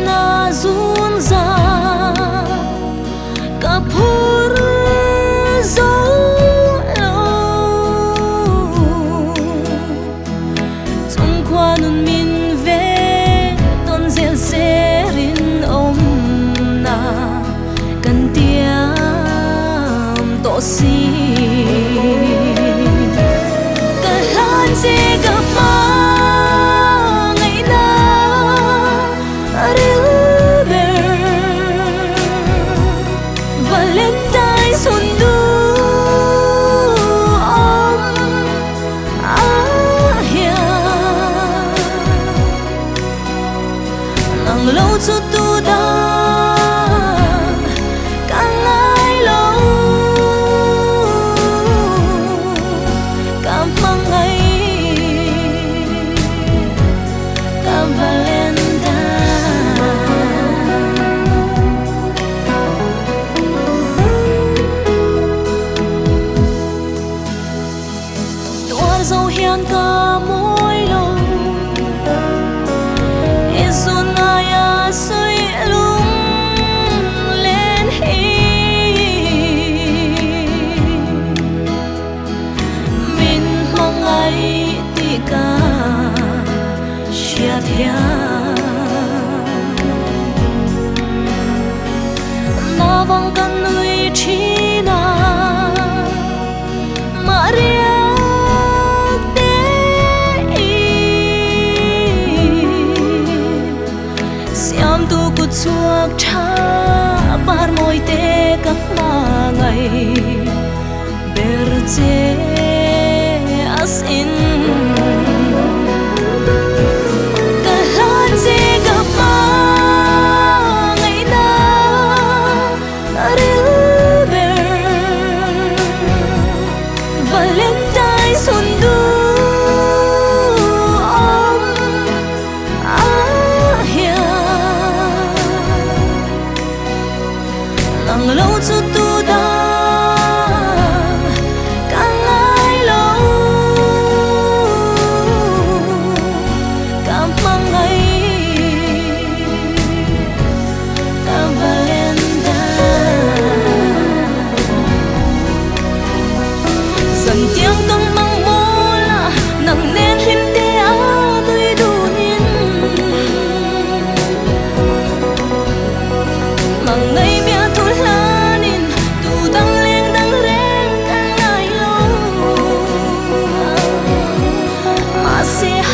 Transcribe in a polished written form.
na run ra cả phur dấu lâu trong qua nun min ve ton zel serin om na kan tiam to si ka han se ka ma ngày na Valentine sundu om ahia nang lâu cho tu da càng ai lâu cảm mang ngày cả dấu hiền cả mỗi lòng Izunaya suy lung lên hi min mang ai ti cả chia thia na vong kan nuôi chi na Maria tu cút chuak tha par moi te kak ma ngai ber che as in ka han che ka ma ngai na aril ber Valentine sundu lâu cho tu da càng ai lâu cảm mang ngày cả Valentine dần tiếng tâm mang mô là nặng nên him te a nuôi đủ nín mang ngày see